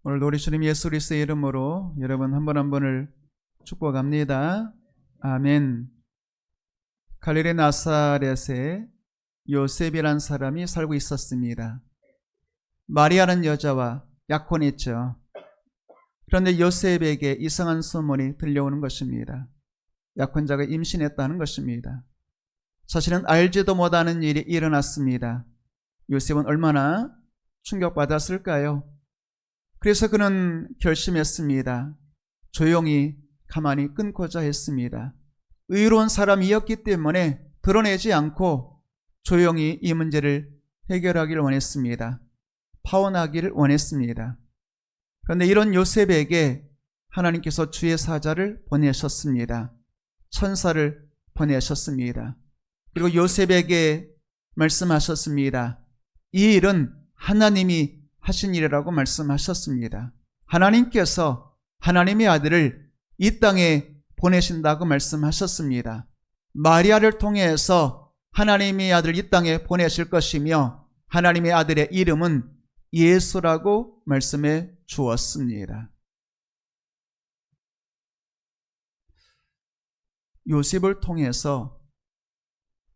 오늘도 우리 주님 예수 그리스도의 이름으로 여러분 한 분 한 분을 축복합니다. 아멘. 갈릴리 나사렛에 요셉이란 사람이 살고 있었습니다. 마리아는 여자와 약혼했죠. 그런데 요셉에게 이상한 소문이 들려오는 것입니다. 약혼자가 임신했다는 것입니다. 자신은 알지도 못하는 일이 일어났습니다. 요셉은 얼마나 충격받았을까요? 그래서 그는 결심했습니다. 조용히 가만히 끊고자 했습니다. 의로운 사람이었기 때문에 드러내지 않고 조용히 이 문제를 해결하기를 원했습니다. 파혼하기를 원했습니다. 그런데 이런 요셉에게 하나님께서 주의 사자를 보내셨습니다. 천사를 보내셨습니다. 그리고 요셉에게 말씀하셨습니다. 이 일은 하나님이 하신 일이라고 말씀하셨습니다. 하나님께서 하나님의 아들을 이 땅에 보내신다고 말씀하셨습니다. 마리아를 통해서 하나님의 아들 이 땅에 보내실 것이며 하나님의 아들의 이름은 예수라고 말씀해 주었습니다. 요셉을 통해서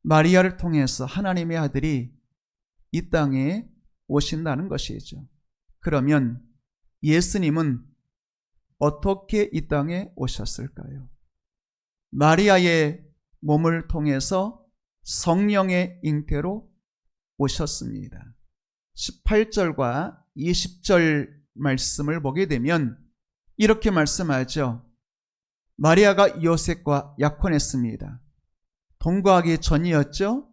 마리아를 통해서 하나님의 아들이 이 땅에 오신다는 것이죠. 그러면 예수님은 어떻게 이 땅에 오셨을까요? 마리아의 몸을 통해서 성령의 잉태로 오셨습니다. 18절과 20절 말씀을 보게 되면 이렇게 말씀하죠. 마리아가 요셉과 약혼했습니다. 동거하기 전이었죠.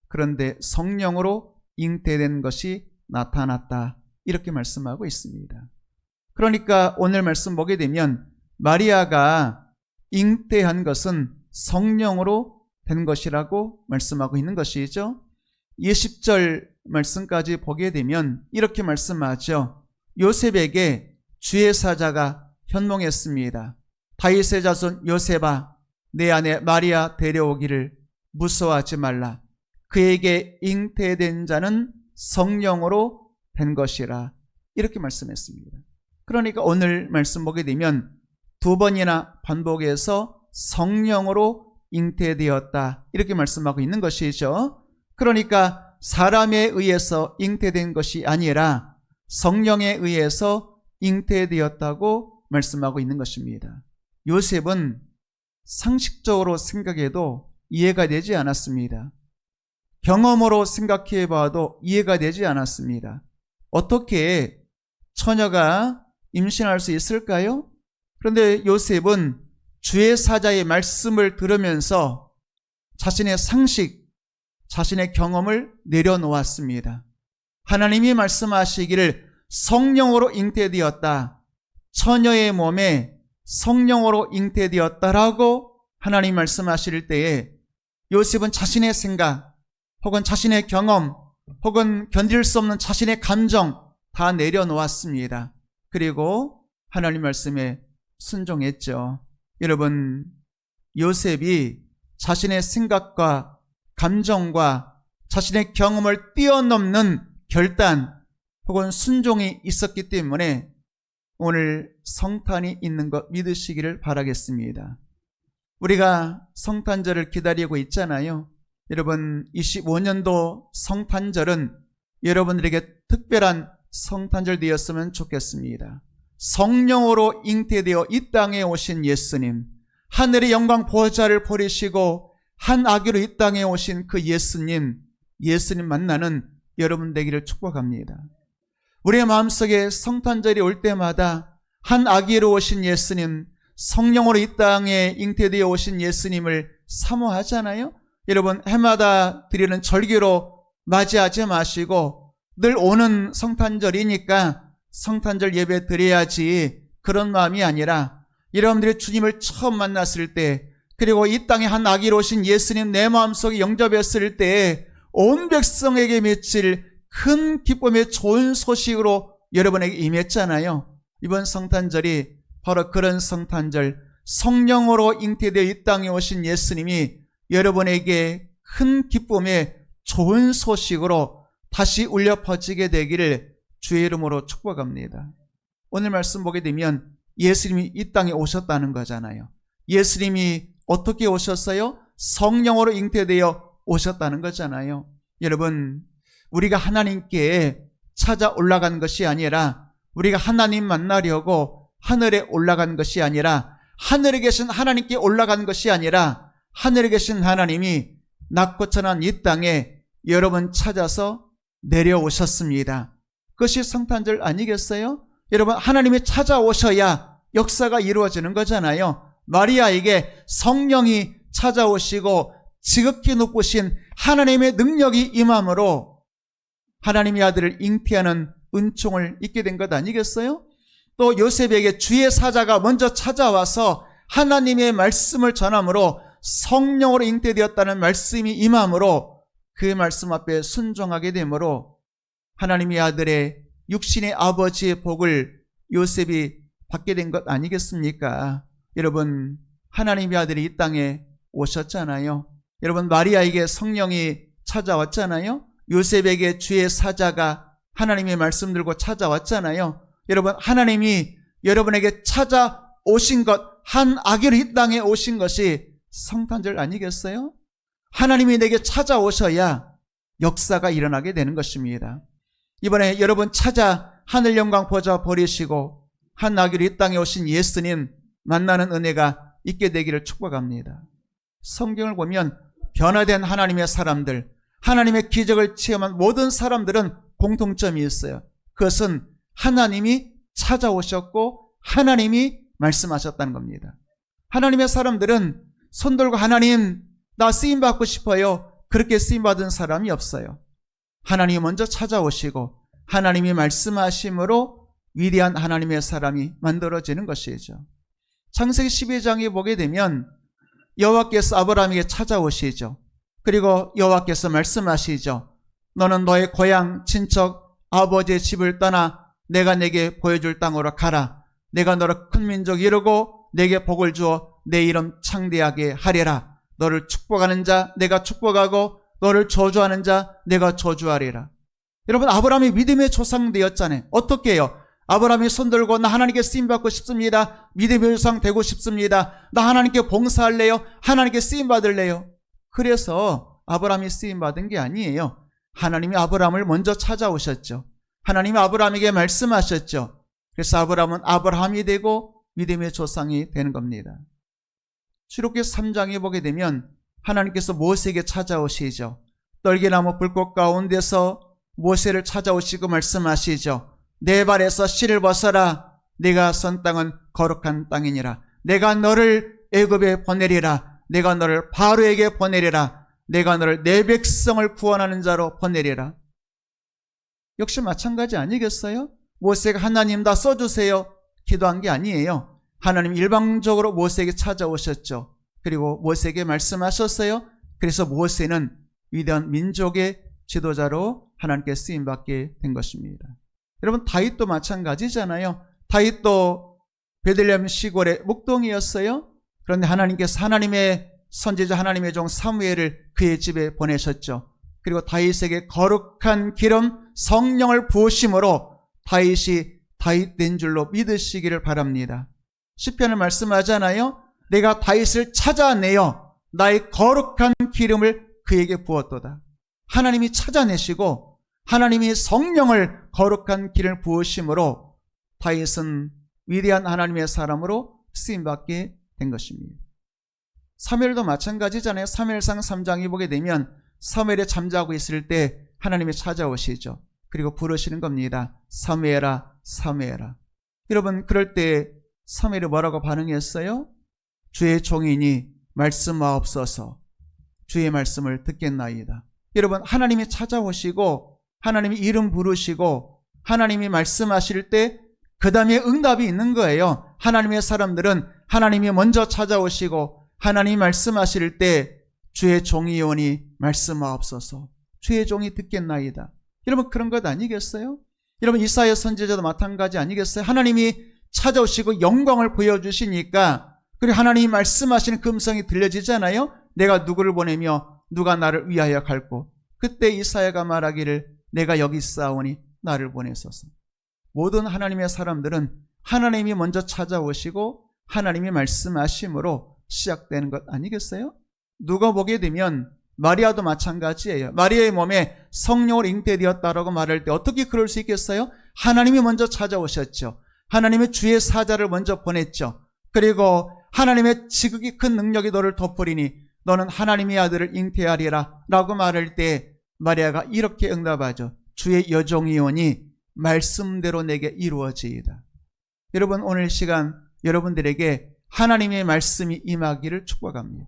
그런데 성령으로 잉태된 것이 나타났다. 이렇게 말씀하고 있습니다. 그러니까 오늘 말씀 보게 되면 마리아가 잉태한 것은 성령으로 된 것이라고 말씀하고 있는 것이죠. 20절 말씀까지 보게 되면 이렇게 말씀하죠. 요셉에게 주의 사자가 현몽했습니다. 다윗의 자손 요셉아, 내 아내 마리아 데려오기를 무서워하지 말라. 그에게 잉태된 자는 성령으로 된 것이라. 이렇게 말씀했습니다. 그러니까 오늘 말씀 보게 되면 두 번이나 반복해서 성령으로 잉태되었다. 이렇게 말씀하고 있는 것이죠. 그러니까 사람에 의해서 잉태된 것이 아니라 성령에 의해서 잉태되었다고 말씀하고 있는 것입니다. 요셉은 상식적으로 생각해도 이해가 되지 않았습니다. 경험으로 생각해 봐도 이해가 되지 않았습니다. 어떻게 처녀가 임신할 수 있을까요? 그런데 요셉은 주의 사자의 말씀을 들으면서 자신의 상식, 자신의 경험을 내려놓았습니다. 하나님이 말씀하시기를 성령으로 잉태되었다. 처녀의 몸에 성령으로 잉태되었다라고 하나님 말씀하실 때에 요셉은 자신의 생각, 혹은 자신의 경험, 혹은 견딜 수 없는 자신의 감정 다 내려놓았습니다. 그리고 하나님 말씀에 순종했죠. 여러분, 요셉이 자신의 생각과 감정과 자신의 경험을 뛰어넘는 결단 혹은 순종이 있었기 때문에 오늘 성탄이 있는 것 믿으시기를 바라겠습니다. 우리가 성탄절을 기다리고 있잖아요. 여러분, 25년도 성탄절은 여러분들에게 특별한 성탄절 되었으면 좋겠습니다. 성령으로 잉태되어 이 땅에 오신 예수님, 하늘의 영광 보좌를 버리시고 한 아기로 이 땅에 오신 그 예수님 만나는 여러분 되기를 축복합니다. 우리의 마음속에 성탄절이 올 때마다 한 아기로 오신 예수님, 성령으로 이 땅에 잉태되어 오신 예수님을 사모하잖아요. 여러분, 해마다 드리는 절기로 맞이하지 마시고 늘 오는 성탄절이니까 성탄절 예배 드려야지, 그런 마음이 아니라 여러분들이 주님을 처음 만났을 때, 그리고 이 땅에 한 아기로 오신 예수님 내 마음속에 영접했을 때 온 백성에게 맺힐 큰 기쁨의 좋은 소식으로 여러분에게 임했잖아요. 이번 성탄절이 바로 그런 성탄절, 성령으로 잉태되어 이 땅에 오신 예수님이 여러분에게 큰 기쁨의 좋은 소식으로 다시 울려 퍼지게 되기를 주의 이름으로 축복합니다. 오늘 말씀 보게 되면 예수님이 이 땅에 오셨다는 거잖아요. 예수님이 어떻게 오셨어요? 성령으로 잉태되어 오셨다는 거잖아요. 여러분, 우리가 하나님께 찾아 올라간 것이 아니라, 우리가 하나님 만나려고 하늘에 올라간 것이 아니라, 하늘에 계신 하나님께 올라간 것이 아니라, 하늘에 계신 하나님이 낮고 천한 이 땅에 여러분 찾아서 내려오셨습니다. 그것이 성탄절 아니겠어요? 여러분, 하나님이 찾아오셔야 역사가 이루어지는 거잖아요. 마리아에게 성령이 찾아오시고 지극히 높으신 하나님의 능력이 임함으로 하나님의 아들을 잉태하는 은총을 입게 된 것 아니겠어요? 또 요셉에게 주의 사자가 먼저 찾아와서 하나님의 말씀을 전함으로 성령으로 잉태되었다는 말씀이 임함으로 그 말씀 앞에 순종하게 되므로 하나님의 아들의 육신의 아버지의 복을 요셉이 받게 된 것 아니겠습니까? 여러분, 하나님의 아들이 이 땅에 오셨잖아요. 여러분, 마리아에게 성령이 찾아왔잖아요. 요셉에게 주의 사자가 하나님의 말씀 들고 찾아왔잖아요. 여러분, 하나님이 여러분에게 찾아오신 것, 한 아기로 이 땅에 오신 것이 성탄절 아니겠어요? 하나님이 내게 찾아오셔야 역사가 일어나게 되는 것입니다. 이번에 여러분 찾아 하늘 영광 보좌 버리시고 한 아기로 이 땅에 오신 예수님 만나는 은혜가 있게 되기를 축복합니다. 성경을 보면 변화된 하나님의 사람들, 하나님의 기적을 체험한 모든 사람들은 공통점이 있어요. 그것은 하나님이 찾아오셨고 하나님이 말씀하셨다는 겁니다. 하나님의 사람들은 손 들고 하나님, 나 쓰임받고 싶어요. 그렇게 쓰임받은 사람이 없어요. 하나님이 먼저 찾아오시고 하나님이 말씀하심으로 위대한 하나님의 사람이 만들어지는 것이죠. 창세기 12장에 보게 되면 여호와께서 아브라함에게 찾아오시죠. 그리고 여호와께서 말씀하시죠. 너는 너의 고향, 친척, 아버지의 집을 떠나 내가 내게 보여줄 땅으로 가라. 내가 너를 큰 민족 이루고 내게 복을 주어 내 이름 창대하게 하리라. 너를 축복하는 자 내가 축복하고 너를 저주하는 자 내가 저주하리라. 여러분, 아브라함이 믿음의 조상 되었잖아요. 어떻게 해요? 아브라함이 손들고 나 하나님께 쓰임받고 싶습니다. 믿음의 조상 되고 싶습니다. 나 하나님께 봉사할래요. 하나님께 쓰임받을래요. 그래서 아브라함이 쓰임받은 게 아니에요. 하나님이 아브라함을 먼저 찾아오셨죠. 하나님이 아브라함에게 말씀하셨죠. 그래서 아브라함은 아브라함이 되고 믿음의 조상이 되는 겁니다. 출애굽기 3장에 보게 되면 하나님께서 모세에게 찾아오시죠. 떨기나무 불꽃 가운데서 모세를 찾아오시고 말씀하시죠. 내 발에서 실을 벗어라. 내가 선 땅은 거룩한 땅이니라. 내가 너를 애굽에 보내리라. 내가 너를 바로에게 보내리라. 내가 너를 내 백성을 구원하는 자로 보내리라. 역시 마찬가지 아니겠어요? 모세가 하나님 다 써주세요 기도한 게 아니에요. 하나님 일방적으로 모세에게 찾아오셨죠. 그리고 모세에게 말씀하셨어요. 그래서 모세는 위대한 민족의 지도자로 하나님께 쓰임받게 된 것입니다. 여러분, 다윗도 마찬가지잖아요. 다윗도 베들레헴 시골의 목동이었어요. 그런데 하나님께서 하나님의 선지자 하나님의 종 사무엘을 그의 집에 보내셨죠. 그리고 다윗에게 거룩한 기름 성령을 부으심으로 다윗이 다윗 된 줄로 믿으시기를 바랍니다. 시편을 말씀하잖아요. 내가 다윗을 찾아내어 나의 거룩한 기름을 그에게 부었도다. 하나님이 찾아내시고 하나님이 성령을 거룩한 기름을 부으심으로 다윗은 위대한 하나님의 사람으로 쓰임받게 된 것입니다. 사무엘도 마찬가지잖아요. 사무엘상 3장에 보게 되면 사무엘이 잠자고 있을 때 하나님이 찾아오시죠. 그리고 부르시는 겁니다. 사무엘아, 사무엘아. 여러분, 그럴 때 사무엘이 뭐라고 반응했어요? 주의 종이니 말씀하옵소서. 주의 말씀을 듣겠나이다. 여러분, 하나님이 찾아오시고 하나님이 이름 부르시고 하나님이 말씀하실 때 그 다음에 응답이 있는 거예요. 하나님의 사람들은 하나님이 먼저 찾아오시고 하나님이 말씀하실 때 주의 종이오니 말씀하옵소서. 주의 종이 듣겠나이다. 여러분, 그런 것 아니겠어요? 여러분, 이사야 선지자도 마찬가지 아니겠어요? 하나님이 찾아오시고 영광을 보여주시니까 그리고 하나님이 말씀하시는 그 음성이 들려지잖아요. 내가 누구를 보내며 누가 나를 위하여 갈고. 그때 이사야가 말하기를 내가 여기 있사오니 나를 보내소서. 모든 하나님의 사람들은 하나님이 먼저 찾아오시고 하나님이 말씀하심으로 시작되는 것 아니겠어요? 누가 보게 되면 마리아도 마찬가지예요. 마리아의 몸에 성령으로 잉태되었다라고 말할 때 어떻게 그럴 수 있겠어요? 하나님이 먼저 찾아오셨죠. 하나님의 주의 사자를 먼저 보냈죠. 그리고 하나님의 지극히 큰 능력이 너를 덮으리니 너는 하나님의 아들을 잉태하리라 라고 말할 때 마리아가 이렇게 응답하죠. 주의 여종이오니 말씀대로 내게 이루어지이다. 여러분, 오늘 시간 여러분들에게 하나님의 말씀이 임하기를 축복합니다.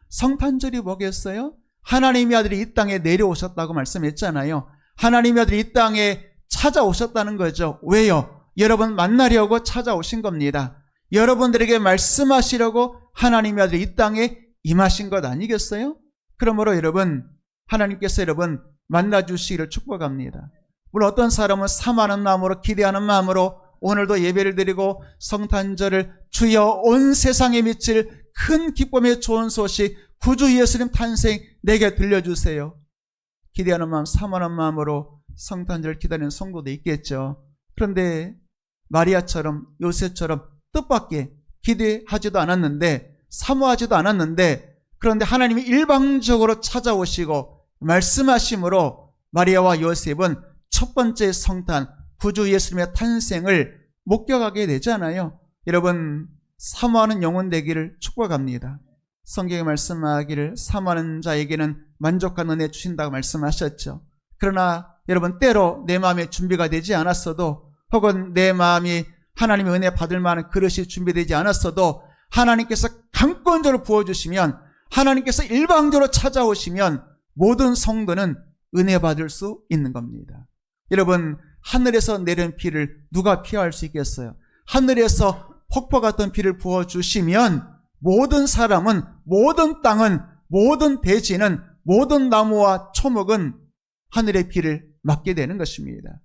성탄절이 뭐겠어요? 하나님의 아들이 이 땅에 내려오셨다고 말씀했잖아요. 하나님의 아들이 이 땅에 찾아오셨다는 거죠. 왜요? 여러분 만나려고 찾아오신 겁니다. 여러분들에게 말씀하시려고 하나님의 아들이 이 땅에 임하신 것 아니겠어요? 그러므로 여러분, 하나님께서 여러분 만나주시기를 축복합니다. 물론 어떤 사람은 사모하는 마음으로, 기대하는 마음으로 오늘도 예배를 드리고 성탄절을 주여 온 세상에 미칠 큰 기쁨의 좋은 소식 구주 예수님 탄생 내게 들려주세요. 기대하는 마음, 사모하는 마음으로 성탄절을 기다리는 성도도 있겠죠. 그런데 마리아처럼 요셉처럼 뜻밖의 기대하지도 않았는데, 사모하지도 않았는데, 그런데 하나님이 일방적으로 찾아오시고 말씀하심으로 마리아와 요셉은 첫 번째 성탄 구주 예수님의 탄생을 목격하게 되잖아요. 여러분, 사모하는 영혼 되기를 축복합니다. 성경에 말씀하기를 사모하는 자에게는 만족한 은혜 주신다고 말씀하셨죠. 그러나 여러분, 때로 내 마음에 준비가 되지 않았어도, 혹은 내 마음이 하나님의 은혜 받을 만한 그릇이 준비되지 않았어도 하나님께서 강권적으로 부어주시면, 하나님께서 일방적으로 찾아오시면 모든 성도는 은혜 받을 수 있는 겁니다. 여러분, 하늘에서 내린 비를 누가 피할 수 있겠어요? 하늘에서 폭포 같은 비를 부어주시면 모든 사람은, 모든 땅은, 모든 대지는, 모든 나무와 초목은 하늘의 비를 맞게 되는 것입니다.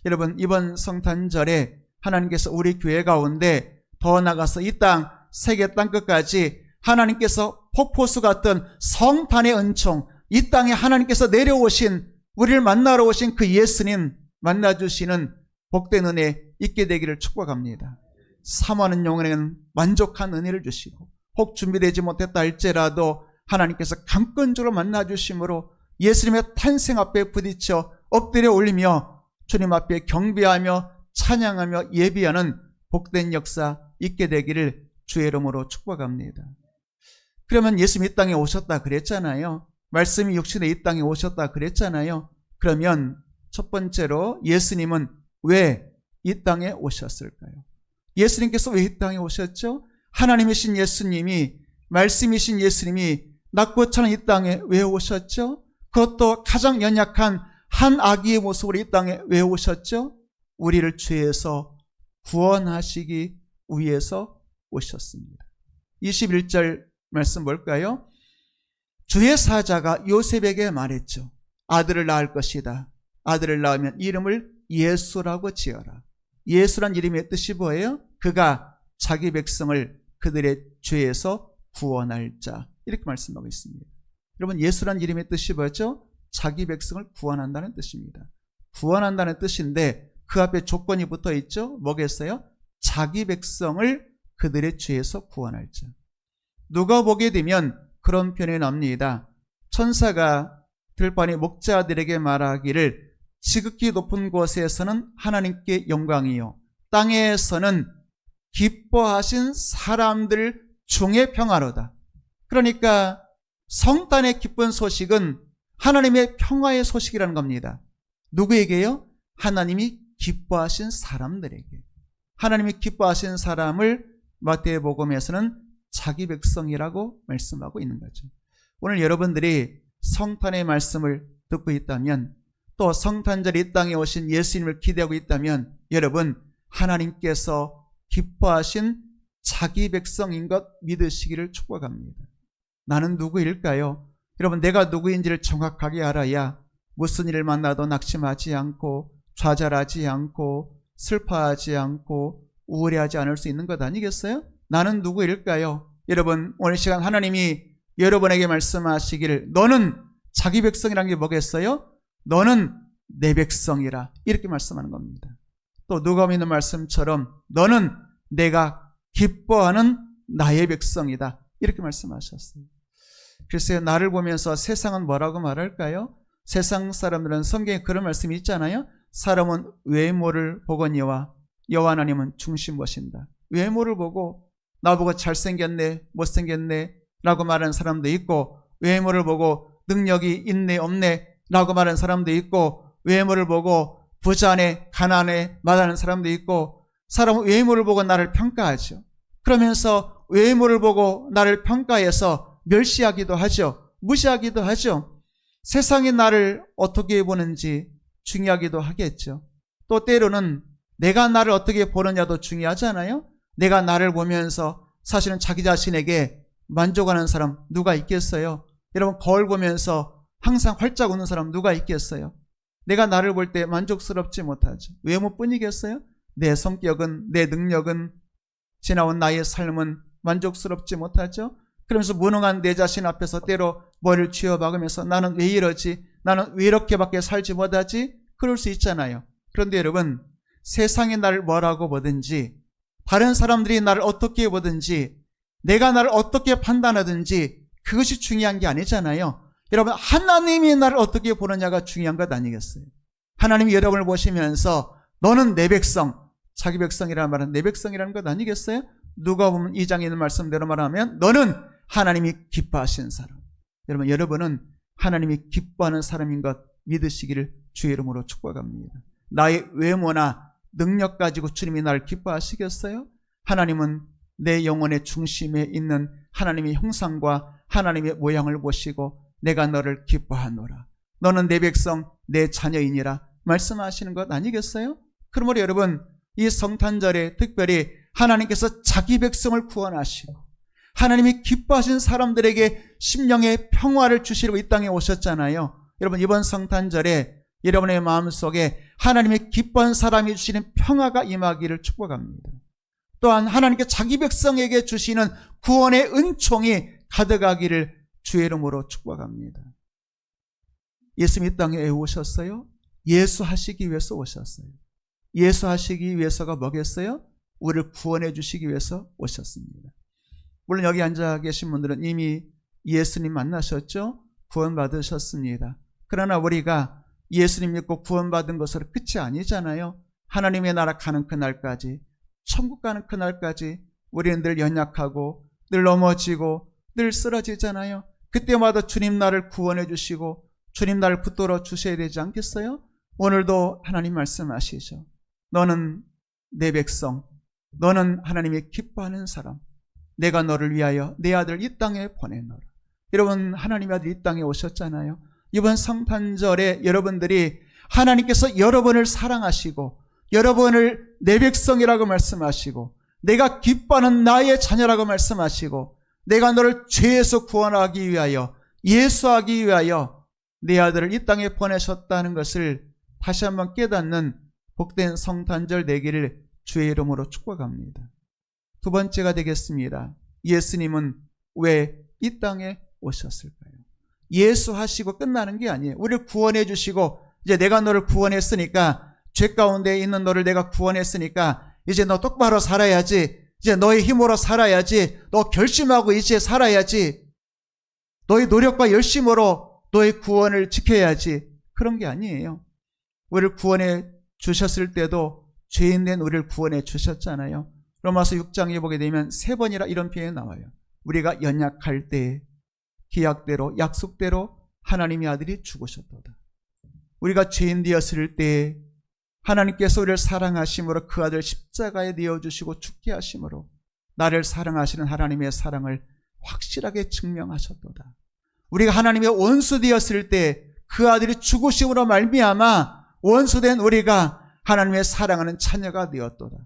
여러분, 이번 성탄절에 하나님께서 우리 교회 가운데 더 나아가서 이 땅, 세계 땅끝까지 하나님께서 폭포수 같은 성탄의 은총, 이 땅에 하나님께서 내려오신, 우리를 만나러 오신 그 예수님 만나주시는 복된 은혜 있게 되기를 축복합니다. 사모하는 영혼에게는 만족한 은혜를 주시고, 혹 준비되지 못했다 할지라도 하나님께서 강권적으로 만나주심으로 예수님의 탄생 앞에 부딪혀 엎드려 올리며 주님 앞에 경배하며 찬양하며 예비하는 복된 역사 있게 되기를 주의 이름으로 축복합니다. 그러면 예수님이 이 땅에 오셨다 그랬잖아요. 말씀이 육신에 이 땅에 오셨다 그랬잖아요. 그러면 첫 번째로 예수님은 왜 이 땅에 오셨을까요? 예수님께서 왜 이 땅에 오셨죠? 하나님이신 예수님이, 말씀이신 예수님이 낙고처럼 이 땅에 왜 오셨죠? 그것도 가장 연약한 한 아기의 모습으로 이 땅에 왜 오셨죠? 우리를 죄에서 구원하시기 위해서 오셨습니다. 21절 말씀 뭘까요? 주의 사자가 요셉에게 말했죠. 아들을 낳을 것이다. 아들을 낳으면 이름을 예수라고 지어라. 예수란 이름의 뜻이 뭐예요? 그가 자기 백성을 그들의 죄에서 구원할 자. 이렇게 말씀하고 있습니다. 여러분, 예수란 이름의 뜻이 뭐죠? 자기 백성을 구원한다는 뜻입니다. 구원한다는 뜻인데 그 앞에 조건이 붙어 있죠? 뭐겠어요? 자기 백성을 그들의 죄에서 구원할 자. 누가 보게 되면 그런 표현이 나옵니다. 천사가 들판의 목자들에게 말하기를 지극히 높은 곳에서는 하나님께 영광이요, 땅에서는 기뻐하신 사람들 중에 평화로다. 그러니까 성탄의 기쁜 소식은 하나님의 평화의 소식이라는 겁니다. 누구에게요? 하나님이 기뻐하신 사람들에게. 하나님이 기뻐하신 사람을 마태복음에서는 자기 백성이라고 말씀하고 있는 거죠. 오늘 여러분들이 성탄의 말씀을 듣고 있다면, 또 성탄절 이 땅에 오신 예수님을 기대하고 있다면, 여러분, 하나님께서 기뻐하신 자기 백성인 것 믿으시기를 축복합니다. 나는 누구일까요? 여러분, 내가 누구인지를 정확하게 알아야 무슨 일을 만나도 낙심하지 않고 좌절하지 않고 슬퍼하지 않고 우울해하지 않을 수 있는 것 아니겠어요? 나는 누구일까요? 여러분, 오늘 시간 하나님이 여러분에게 말씀하시기를 너는 자기 백성이라는 게 뭐겠어요? 너는 내 백성이라, 이렇게 말씀하는 겁니다. 또 누가 있는 말씀처럼 너는 내가 기뻐하는 나의 백성이다. 이렇게 말씀하셨어요. 글쎄요, 나를 보면서 세상은 뭐라고 말할까요? 세상 사람들은 성경에 그런 말씀이 있잖아요. 사람은 외모를 보거니와 여호와 하나님은 중심 보신다. 외모를 보고 나보고 잘생겼네, 못생겼네 라고 말하는 사람도 있고, 외모를 보고 능력이 있네, 없네 라고 말하는 사람도 있고, 외모를 보고 부자네, 가난해 말하는 사람도 있고, 사람은 외모를 보고 나를 평가하죠. 그러면서 외모를 보고 나를 평가해서 멸시하기도 하죠. 무시하기도 하죠. 세상이 나를 어떻게 보는지 중요하기도 하겠죠. 또 때로는 내가 나를 어떻게 보느냐도 중요하잖아요. 내가 나를 보면서 사실은 자기 자신에게 만족하는 사람 누가 있겠어요? 여러분, 거울 보면서 항상 활짝 웃는 사람 누가 있겠어요? 내가 나를 볼 때 만족스럽지 못하죠. 외모뿐이겠어요? 내 성격은, 내 능력은, 지나온 나의 삶은 만족스럽지 못하죠. 그러면서 무능한 내 자신 앞에서 때로 머리를 쥐어박으면서 나는 왜 이러지? 나는 왜 이렇게밖에 살지 못하지? 그럴 수 있잖아요. 그런데 여러분, 세상이 나를 뭐라고 보든지, 다른 사람들이 나를 어떻게 보든지, 내가 나를 어떻게 판단하든지 그것이 중요한 게 아니잖아요. 여러분, 하나님이 나를 어떻게 보느냐가 중요한 것 아니겠어요? 하나님이 여러분을 보시면서 너는 내 백성, 자기 백성이라는 말은 내 백성이라는 것 아니겠어요? 누가 보면 2장에 있는 말씀대로 말하면 너는 하나님이 기뻐하시는 사람. 여러분은 하나님이 기뻐하는 사람인 것 믿으시기를 주의 이름으로 축복합니다. 나의 외모나 능력 가지고 주님이 나를 기뻐하시겠어요? 하나님은 내 영혼의 중심에 있는 하나님의 형상과 하나님의 모양을 보시고 내가 너를 기뻐하노라. 너는 내 백성, 내 자녀이니라 말씀하시는 것 아니겠어요? 그러므로 여러분, 이 성탄절에 특별히 하나님께서 자기 백성을 구원하시고 하나님이 기뻐하신 사람들에게 심령의 평화를 주시려고 이 땅에 오셨잖아요. 여러분, 이번 성탄절에 여러분의 마음속에 하나님의 기뻐한 사람이 주시는 평화가 임하기를 축복합니다. 또한 하나님께 자기 백성에게 주시는 구원의 은총이 가득하기를 주의 이름으로 축복합니다. 예수님이 이 땅에 왜 오셨어요? 예수하시기 위해서 오셨어요. 예수하시기 위해서가 뭐겠어요? 우리를 구원해 주시기 위해서 오셨습니다. 물론 여기 앉아 계신 분들은 이미 예수님 만나셨죠? 구원받으셨습니다. 그러나 우리가 예수님 믿고 구원받은 것으로 끝이 아니잖아요. 하나님의 나라 가는 그날까지, 천국 가는 그날까지 우리는 늘 연약하고 늘 넘어지고 늘 쓰러지잖아요. 그때마다 주님 나를 구원해 주시고 주님 나를 붙들어 주셔야 되지 않겠어요? 오늘도 하나님 말씀하시죠. 너는 내 백성, 너는 하나님이 기뻐하는 사람, 내가 너를 위하여 내 아들 이 땅에 보내노라. 여러분, 하나님의 아들 이 땅에 오셨잖아요. 이번 성탄절에 여러분들이 하나님께서 여러분을 사랑하시고 여러분을 내 백성이라고 말씀하시고 내가 기뻐하는 나의 자녀라고 말씀하시고 내가 너를 죄에서 구원하기 위하여, 예수하기 위하여 내 아들을 이 땅에 보내셨다는 것을 다시 한번 깨닫는 복된 성탄절 되기를 주의 이름으로 축복합니다. 두 번째가 되겠습니다. 예수님은 왜 이 땅에 오셨을까요? 예수하시고 끝나는 게 아니에요. 우리를 구원해 주시고 이제 내가 너를 구원했으니까, 죄 가운데 있는 너를 내가 구원했으니까 이제 너 똑바로 살아야지, 이제 너의 힘으로 살아야지, 너 결심하고 이제 살아야지, 너의 노력과 열심으로 너의 구원을 지켜야지, 그런 게 아니에요. 우리를 구원해 주셨을 때도 죄인 된 우리를 구원해 주셨잖아요. 로마서 6장에 보게 되면 3번이라 이런 표현이 나와요. 우리가 연약할 때 기약대로, 약속대로 하나님의 아들이 죽으셨도다. 우리가 죄인 되었을 때 하나님께서 우리를 사랑하심으로 그 아들 십자가에 내어주시고 죽게 하심으로 나를 사랑하시는 하나님의 사랑을 확실하게 증명하셨도다. 우리가 하나님의 원수 되었을 때 그 아들이 죽으심으로 말미암아 원수된 우리가 하나님의 사랑하는 자녀가 되었도다.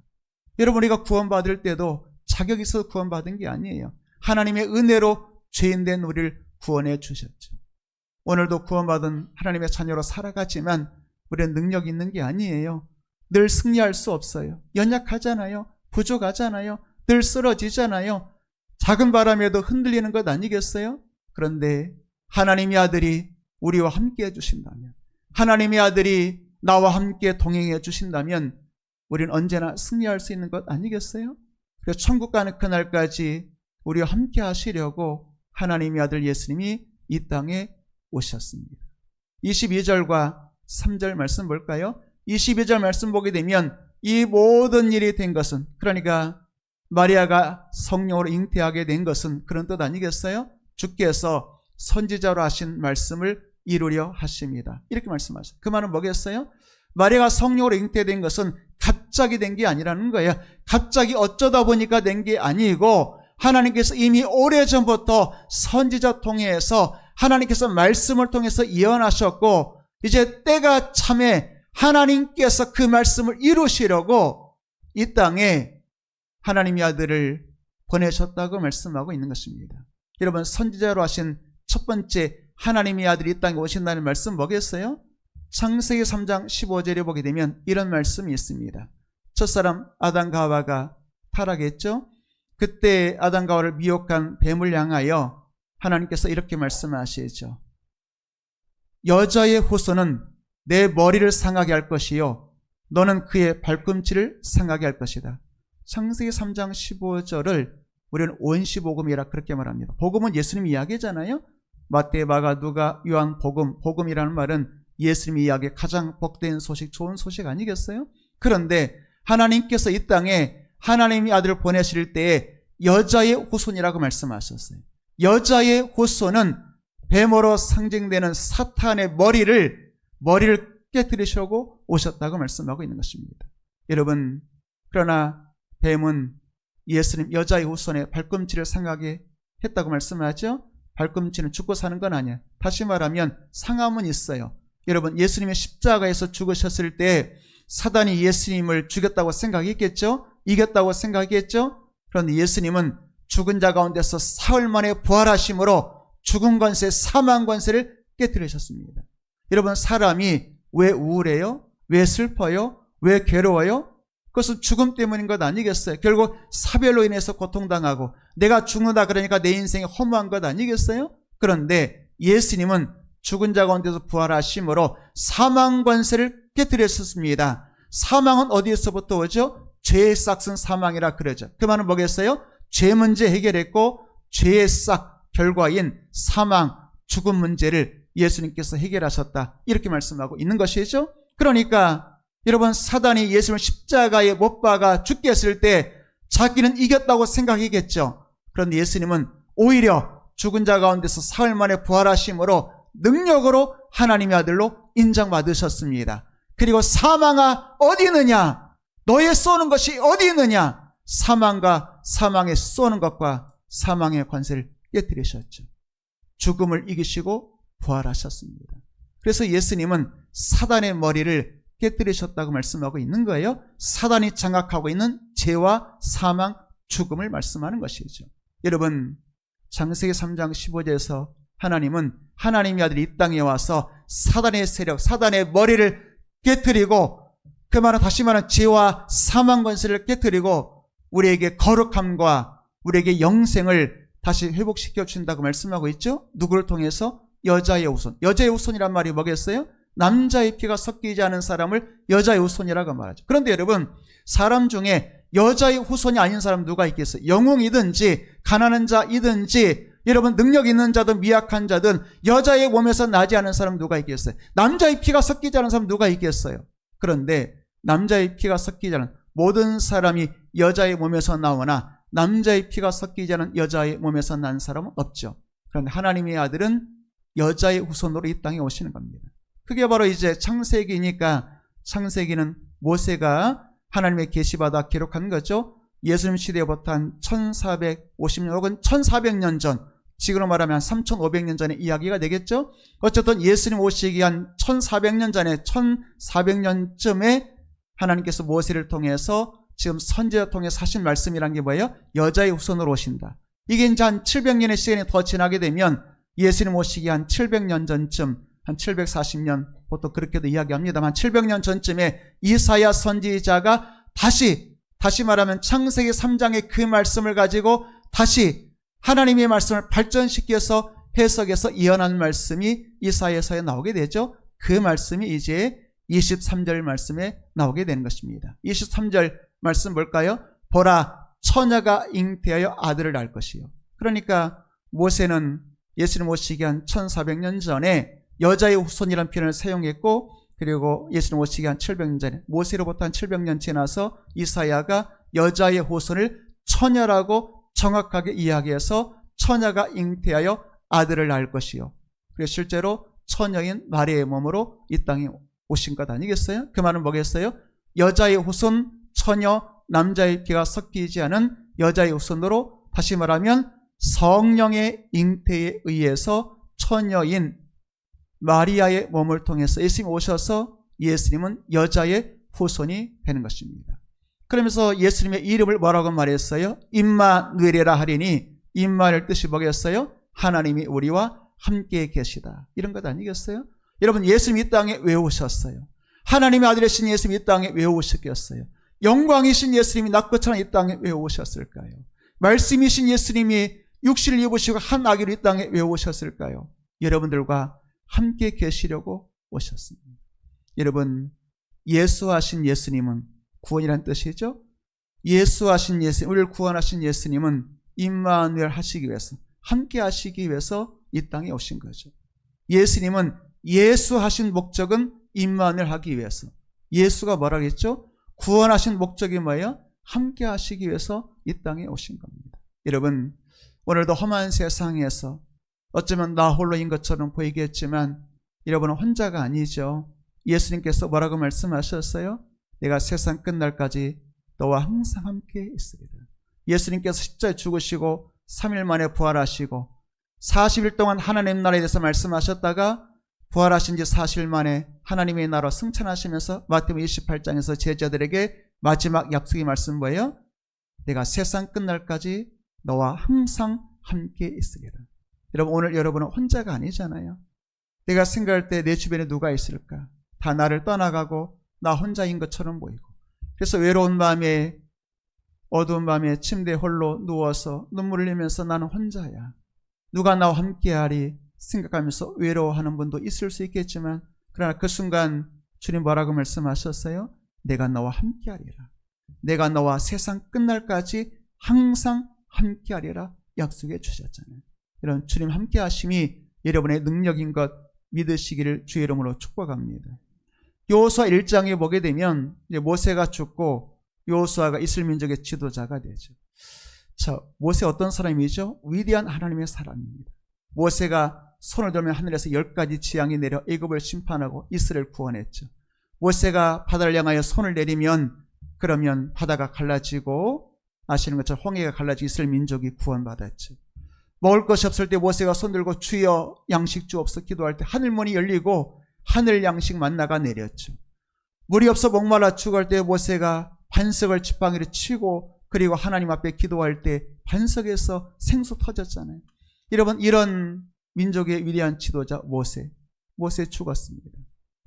여러분, 우리가 구원받을 때도 자격이 있어서 구원받은 게 아니에요. 하나님의 은혜로 죄인된 우리를 구원해 주셨죠. 오늘도 구원받은 하나님의 자녀로 살아가지만 우리는 능력이 있는 게 아니에요. 늘 승리할 수 없어요. 연약하잖아요. 부족하잖아요. 늘 쓰러지잖아요. 작은 바람에도 흔들리는 것 아니겠어요? 그런데 하나님의 아들이 우리와 함께 해주신다면, 하나님의 아들이 나와 함께 동행해 주신다면 우리는 언제나 승리할 수 있는 것 아니겠어요? 그래서 천국 가는 그날까지 우리와 함께 하시려고 하나님의 아들 예수님이 이 땅에 오셨습니다. 22절과 3절 말씀 볼까요? 22절 말씀 보게 되면 이 모든 일이 된 것은, 그러니까 마리아가 성령으로 잉태하게 된 것은 그런 뜻 아니겠어요? 주께서 선지자로 하신 말씀을 이루려 하십니다. 이렇게 말씀하셨어요. 그 말은 뭐겠어요? 마리아가 성령으로 잉태된 것은 갑자기 된 게 아니라는 거예요. 갑자기 어쩌다 보니까 된 게 아니고 하나님께서 이미 오래전부터 선지자 통해서 하나님께서 말씀을 통해서 예언하셨고, 이제 때가 참에 하나님께서 그 말씀을 이루시려고 이 땅에 하나님의 아들을 보내셨다고 말씀하고 있는 것입니다. 여러분, 선지자로 하신 첫 번째 하나님의 아들이 이 땅에 오신다는 말씀 뭐겠어요? 창세기 3장 15절에 보게 되면 이런 말씀이 있습니다. 첫사람 아담과 하와가 타락했죠. 그때 아담과 하와를 미혹한 뱀을 향하여 하나님께서 이렇게 말씀하시죠. 여자의 후손은 내 머리를 상하게 할 것이요 너는 그의 발꿈치를 상하게 할 것이다. 창세기 3장 15절을 우리는 원시복음이라 그렇게 말합니다. 복음은 예수님 이야기잖아요. 마태, 마가, 누가, 요한, 복음이라는 말은 예수님 이야기의 가장 복된 소식, 좋은 소식 아니겠어요? 그런데 하나님께서 이 땅에 하나님의 아들을 보내실 때에 여자의 후손이라고 말씀하셨어요. 여자의 후손은 뱀으로 상징되는 사탄의 머리를 깨뜨리시려고 오셨다고 말씀하고 있는 것입니다. 여러분, 그러나 뱀은 예수님 여자의 후손의 발꿈치를 상하게 했다고 말씀하죠. 발꿈치는 죽고 사는 건 아니에요. 다시 말하면 상함은 있어요. 여러분, 예수님이 십자가에서 죽으셨을 때 사단이 예수님을 죽였다고 생각했겠죠? 이겼다고 생각했겠죠? 그런데 예수님은 죽은 자 가운데서 사흘 만에 부활하심으로 죽은 권세, 사망 권세를 깨뜨리셨습니다. 여러분, 사람이 왜 우울해요? 왜 슬퍼요? 왜 괴로워요? 그것은 죽음 때문인 것 아니겠어요? 결국 사별로 인해서 고통당하고 내가 죽는다 그러니까 내 인생이 허무한 것 아니겠어요? 그런데 예수님은 죽은 자 가운데서 부활하심으로 사망 권세를 깨뜨렸습니다. 사망은 어디에서부터 오죠? 죄의 싹은 사망이라 그러죠. 그 말은 뭐겠어요? 죄 문제 해결했고 죄의 싹 결과인 사망, 죽음 문제를 예수님께서 해결하셨다. 이렇게 말씀하고 있는 것이죠. 그러니까 여러분, 사단이 예수님을 십자가에 못 박아 죽게 했을 때 자기는 이겼다고 생각했겠죠. 그런데 예수님은 오히려 죽은 자 가운데서 사흘 만에 부활하심으로 능력으로 하나님의 아들로 인정받으셨습니다. 그리고 사망아 어디 있느냐? 너의 쏘는 것이 어디 있느냐? 사망과 사망에 쏘는 것과 사망의 관세를 깨뜨리셨죠. 죽음을 이기시고 부활하셨습니다. 그래서 예수님은 사단의 머리를 깨뜨리셨다고 말씀하고 있는 거예요. 사단이 장악하고 있는 죄와 사망, 죽음을 말씀하는 것이죠. 여러분, 창세기 3장 15절에서 하나님은 하나님의 아들이 이 땅에 와서 사단의 세력, 사단의 머리를 깨뜨리고, 그 말은 다시 말하면 죄와 사망 권세를 깨뜨리고 우리에게 거룩함과 우리에게 영생을 다시 회복시켜 준다고 말씀하고 있죠. 누구를 통해서? 여자의 후손. 여자의 후손이란 말이 뭐겠어요? 남자의 피가 섞이지 않은 사람을 여자의 후손이라고 말하죠. 그런데 여러분, 사람 중에 여자의 후손이 아닌 사람 누가 있겠어요? 영웅이든지 가난한 자이든지 여러분, 능력 있는 자든 미약한 자든 여자의 몸에서 나지 않은 사람 누가 있겠어요? 남자의 피가 섞이지 않은 사람 누가 있겠어요? 그런데 남자의 피가 섞이지 않은 모든 사람이 여자의 몸에서 나오나 남자의 피가 섞이지 않은 여자의 몸에서 난 사람은 없죠. 그런데 하나님의 아들은 여자의 후손으로 이 땅에 오시는 겁니다. 그게 바로 이제 창세기니까, 창세기는 모세가 하나님의 계시받아 기록한 거죠. 예수님 시대부터 한 1450년 혹은 1400년 전, 지금으로 말하면 3500년 전의 이야기가 되겠죠. 어쨌든 예수님 오시기 한 1400년 전에 1400년쯤에 하나님께서 모세를 통해서 지금 선지자 통해서 하신 말씀이란 게 뭐예요? 여자의 후손으로 오신다. 이게 이제 한 700년의 시간이 더 지나게 되면 예수님 오시기 한 700년 전쯤, 한 740년, 보통 그렇게도 이야기합니다만 700년 전쯤에 이사야 선지자가 다시 말하면 창세기 3장의 그 말씀을 가지고 다시 하나님의 말씀을 발전시켜서 해석해서 예언한 말씀이 이사야서에 나오게 되죠. 그 말씀이 이제 23절 말씀에 나오게 되는 것입니다. 23절 말씀 볼까요? 보라, 처녀가 잉태하여 아들을 낳을 것이요. 그러니까 모세는 예수님 오시기 한 1400년 전에 여자의 후손이라는 표현을 사용했고, 그리고 예수님 오시기 한 700년 전에, 모세로부터 한 700년 지나서 이사야가 여자의 후손을 처녀라고 정확하게 이야기해서 처녀가 잉태하여 아들을 낳을 것이요. 그래서 실제로 처녀인 마리아의 몸으로 이 땅에 오신 것 아니겠어요? 그 말은 뭐겠어요? 여자의 후손, 처녀, 남자의 피가 섞이지 않은 여자의 후손으로, 다시 말하면 성령의 잉태에 의해서 처녀인 마리아의 몸을 통해서 예수님이 오셔서 예수님은 여자의 후손이 되는 것입니다. 그러면서 예수님의 이름을 뭐라고 말했어요? 임마누엘이라 하리니, 임마누엘 뜻이 뭐겠어요? 하나님이 우리와 함께 계시다, 이런 것 아니겠어요? 여러분, 예수님이 이 땅에 왜 오셨어요? 하나님의 아들이신 예수님이 이 땅에 왜 오셨겠어요? 영광이신 예수님이 낮고찬 이 땅에 왜 오셨을까요? 말씀이신 예수님이 육신을 입으시고 한 아기로 이 땅에 왜 오셨을까요? 여러분들과 함께 계시려고 오셨습니다. 여러분, 예수하신 예수님은, 구원이란 뜻이죠. 예수하신 예수님, 우리를 구원하신 예수님은 임마누엘 하시기 위해서, 함께 하시기 위해서 이 땅에 오신 거죠. 예수님은 예수하신 목적은 임마누엘 하기 위해서. 예수가 뭐라고 했죠? 구원하신 목적이 뭐예요? 함께 하시기 위해서 이 땅에 오신 겁니다. 여러분, 오늘도 험한 세상에서 어쩌면 나 홀로인 것처럼 보이겠지만 여러분은 혼자가 아니죠. 예수님께서 뭐라고 말씀하셨어요? 내가 세상 끝날까지 너와 항상 함께 있으리라. 예수님께서 십자가에 죽으시고 3일 만에 부활하시고 40일 동안 하나님 나라에 대해서 말씀하셨다가 부활하신 지 40일 만에 하나님의 나라 승천하시면서 마태복음 28장에서 제자들에게 마지막 약속의 말씀 뭐예요? 내가 세상 끝날까지 너와 항상 함께 있으리라. 여러분, 오늘 여러분은 혼자가 아니잖아요. 내가 생각할 때 내 주변에 누가 있을까? 다 나를 떠나가고 나 혼자인 것처럼 보이고, 그래서 외로운 밤에, 어두운 밤에 침대에 홀로 누워서 눈물을 흘리면서 나는 혼자야, 누가 나와 함께하리 생각하면서 외로워하는 분도 있을 수 있겠지만, 그러나 그 순간 주님 뭐라고 말씀하셨어요? 내가 너와 함께하리라. 내가 너와 세상 끝날까지 항상 함께하리라 약속해 주셨잖아요. 이런 주님 함께하심이 여러분의 능력인 것 믿으시기를 주의 이름으로 축복합니다. 여호수아 1장에 보게 되면 이제 모세가 죽고 여호수아가 이스라엘 민족의 지도자가 되죠. 자, 모세 어떤 사람이죠? 위대한 하나님의 사람입니다. 모세가 손을 들면 하늘에서 10가지 재앙이 내려 애굽을 심판하고 이스라엘을 구원했죠. 모세가 바다를 향하여 손을 내리면 그러면 바다가 갈라지고, 아시는 것처럼 홍해가 갈라지고 이스라엘 민족이 구원받았죠. 먹을 것이 없을 때 모세가 손들고 주여 양식 주옵소서 기도할 때 하늘문이 열리고 하늘 양식 만나가 내렸죠. 물이 없어 목말라 죽을 때 모세가 반석을 지팡이로 치고 그리고 하나님 앞에 기도할 때 반석에서 생수 터졌잖아요. 여러분, 이런 민족의 위대한 지도자 모세 죽었습니다.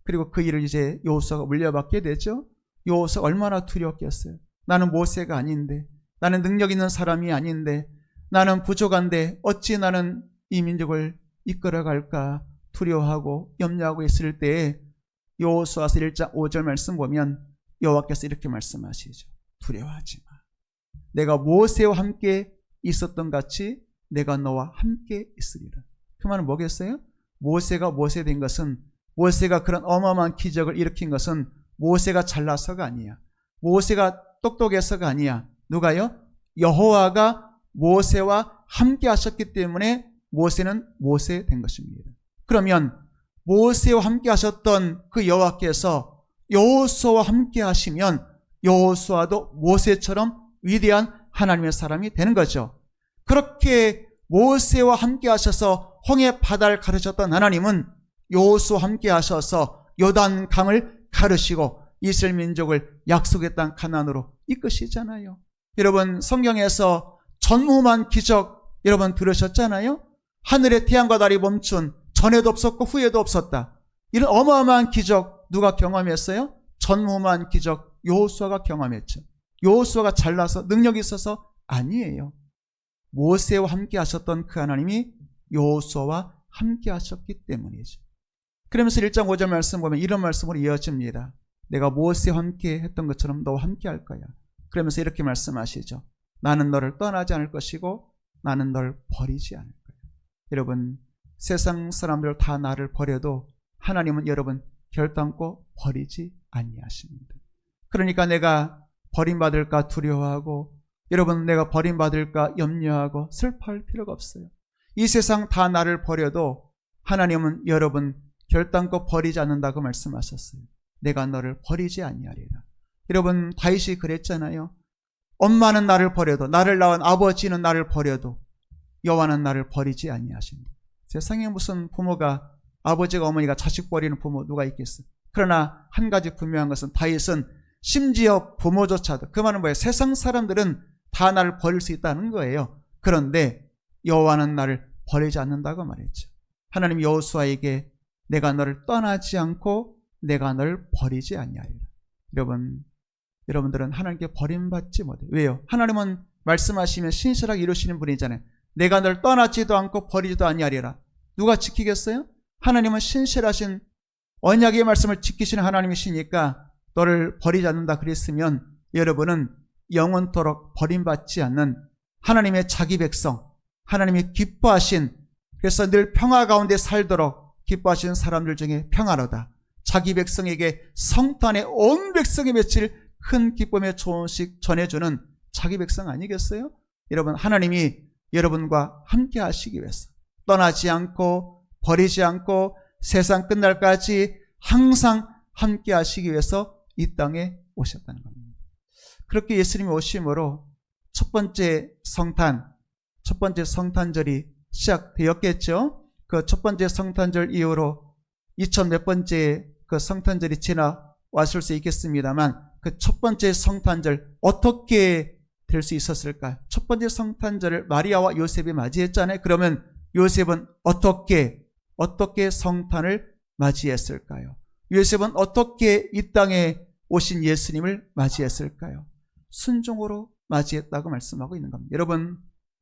그리고 그 일을 이제 여호수아가 물려받게 되죠. 여호수아가 얼마나 두려웠겠어요. 나는 모세가 아닌데, 나는 능력 있는 사람이 아닌데, 나는 부족한데 어찌 나는 이 민족을 이끌어갈까 두려워하고 염려하고 있을 때에 여호수아서 1장 5절 말씀 보면 여호와께서 이렇게 말씀하시죠. 두려워하지 마. 내가 모세와 함께 있었던 같이 내가 너와 함께 있으리라. 그 말은 뭐겠어요? 모세가 모세된 것은, 모세가 그런 어마어마한 기적을 일으킨 것은 모세가 잘나서가 아니야. 모세가 똑똑해서가 아니야. 누가요? 여호와가 모세와 함께 하셨기 때문에 모세는 모세 된 것입니다. 그러면 모세와 함께 하셨던 그 여호와께서 여호수아와 함께 하시면 여호수아도 모세처럼 위대한 하나님의 사람이 되는 거죠. 그렇게 모세와 함께 하셔서 홍해 바다를 가르셨던 하나님은 여호수아와 함께 하셔서 요단강을 가르시고 이스라엘 민족을 약속의 땅 가나안으로 이끄시잖아요. 여러분, 성경에서 전무후무한 기적 여러분 들으셨잖아요. 하늘의 태양과 달이 멈춘, 전에도 없었고 후에도 없었다. 이런 어마어마한 기적 누가 경험했어요? 전무후무한 기적 여호수아가 경험했죠. 여호수아가 잘나서 능력이 있어서 아니에요. 모세와 함께 하셨던 그 하나님이 여호수아와 함께 하셨기 때문이죠. 그러면서 1장 5절 말씀 보면 이런 말씀으로 이어집니다. 내가 모세와 함께 했던 것처럼 너와 함께 할 거야. 그러면서 이렇게 말씀하시죠. 나는 너를 떠나지 않을 것이고 나는 너를 버리지 않을 거야. 여러분, 세상 사람들 다 나를 버려도 하나님은 여러분 결단코 버리지 아니하십니다. 그러니까 내가 버림받을까 두려워하고 여러분 내가 버림받을까 염려하고 슬퍼할 필요가 없어요. 이 세상 다 나를 버려도 하나님은 여러분 결단코 버리지 않는다고 말씀하셨어요. 내가 너를 버리지 아니하리라. 여러분 다윗이 그랬잖아요. 엄마는 나를 버려도 나를 낳은 아버지는 나를 버려도 여호와는 나를 버리지 아니하십니다. 세상에 무슨 부모가 아버지가 어머니가 자식 버리는 부모 누가 있겠어요. 그러나 한 가지 분명한 것은 다윗은 심지어 부모조차도 그 말은 뭐예요? 세상 사람들은 다 나를 버릴 수 있다는 거예요. 그런데 여호와는 나를 버리지 않는다고 말했죠. 하나님 여호수아에게 내가 너를 떠나지 않고 내가 너를 버리지 아니하리라. 여러분들은 하나님께 버림받지 못해요. 왜요? 하나님은 말씀하시면 신실하게 이루시는 분이잖아요. 내가 널 떠나지도 않고 버리지도 아니하리라. 누가 지키겠어요? 하나님은 신실하신 언약의 말씀을 지키시는 하나님이시니까 너를 버리지 않는다 그랬으면 여러분은 영원토록 버림받지 않는 하나님의 자기 백성, 하나님이 기뻐하신, 그래서 늘 평화 가운데 살도록 기뻐하시는 사람들 중에 평화로다. 자기 백성에게 성탄의 온 백성의 며칠 큰 기쁨의 소식 전해주는 자기 백성 아니겠어요? 여러분, 하나님이 여러분과 함께 하시기 위해서 떠나지 않고 버리지 않고 세상 끝날까지 항상 함께 하시기 위해서 이 땅에 오셨다는 겁니다. 그렇게 예수님이 오심으로 첫 번째 성탄절이 시작되었겠죠. 그 첫 번째 성탄절 이후로 2000 몇 번째 그 성탄절이 지나왔을 수 있겠습니다만 그 첫 번째 성탄절 어떻게 될 수 있었을까요? 첫 번째 성탄절을 마리아와 요셉이 맞이했잖아요. 그러면 요셉은 어떻게 성탄을 맞이했을까요? 요셉은 어떻게 이 땅에 오신 예수님을 맞이했을까요? 순종으로 맞이했다고 말씀하고 있는 겁니다. 여러분,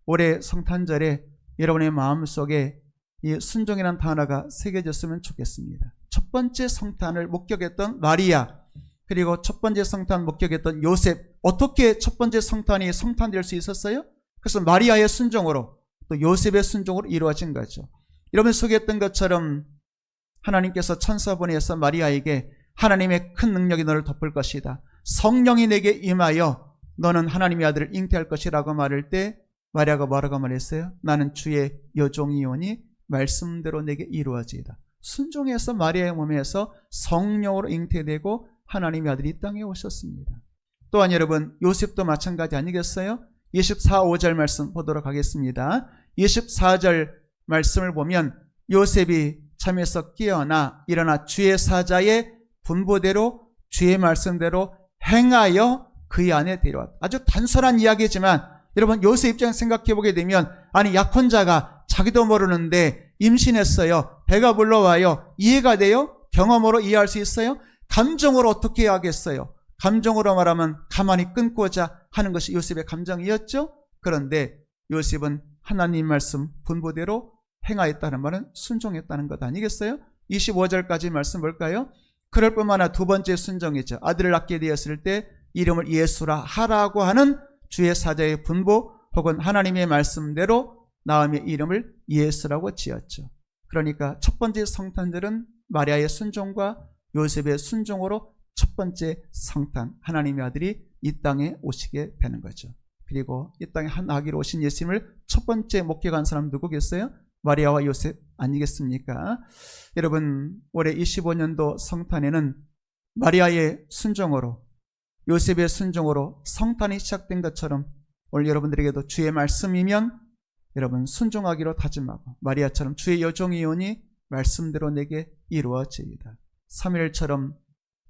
올해 성탄절에 여러분의 마음속에 이 순종이라는 단어가 새겨졌으면 좋겠습니다. 첫 번째 성탄을 목격했던 마리아, 그리고 첫 번째 성탄 목격했던 요셉, 어떻게 첫 번째 성탄이 성탄될 수 있었어요? 그래서 마리아의 순종으로 또 요셉의 순종으로 이루어진 거죠. 여러분 소개했던 것처럼 하나님께서 천사 보내서 마리아에게 하나님의 큰 능력이 너를 덮을 것이다. 성령이 내게 임하여 너는 하나님의 아들을 잉태할 것이라고 말할 때 마리아가 뭐라고 말했어요? 나는 주의 여종이오니 말씀대로 내게 이루어지이다. 순종해서 마리아의 몸에서 성령으로 잉태되고 하나님의 아들이 이 땅에 오셨습니다. 또한 여러분 요셉도 마찬가지 아니겠어요? 24, 5절 말씀 보도록 하겠습니다. 24절 말씀을 보면 요셉이 잠에서 깨어나 일어나 주의 사자의 분부대로 주의 말씀대로 행하여 그의 안에 데려왔다. 아주 단순한 이야기지만 여러분 요셉 입장에서 생각해 보게 되면 아니 약혼자가 자기도 모르는데 임신했어요. 배가 불러와요. 이해가 돼요? 경험으로 이해할 수 있어요? 감정으로 어떻게 하겠어요? 감정으로 말하면 가만히 끊고자 하는 것이 요셉의 감정이었죠. 그런데 요셉은 하나님 말씀 분부대로 행하였다는 말은 순종했다는 것 아니겠어요? 25절까지 말씀 볼까요? 그럴 뿐만 아니라 두 번째 순종이죠. 아들을 낳게 되었을 때 이름을 예수라 하라고 하는 주의 사자의 분부 혹은 하나님의 말씀대로 나음의 이름을 예수라고 지었죠. 그러니까 첫 번째 성탄절은 마리아의 순종과 요셉의 순종으로 첫 번째 성탄, 하나님의 아들이 이 땅에 오시게 되는 거죠. 그리고 이 땅에 한 아기로 오신 예수님을 첫 번째 목격한 사람 누구겠어요? 마리아와 요셉 아니겠습니까? 여러분 올해 25년도 성탄에는 마리아의 순종으로 요셉의 순종으로 성탄이 시작된 것처럼 오늘 여러분들에게도 주의 말씀이면 여러분 순종하기로 다짐하고 마리아처럼 주의 여종이오니 말씀대로 내게 이루어지이다. 3일처럼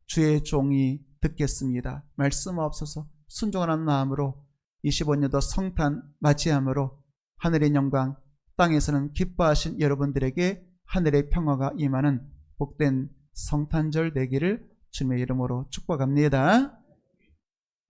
주의 종이 듣겠습니다. 말씀하옵소서 순종하는 마음으로 25년도 성탄 맞이함으로 하늘의 영광 땅에서는 기뻐하신 여러분들에게 하늘의 평화가 임하는 복된 성탄절 되기를 주님의 이름으로 축복합니다.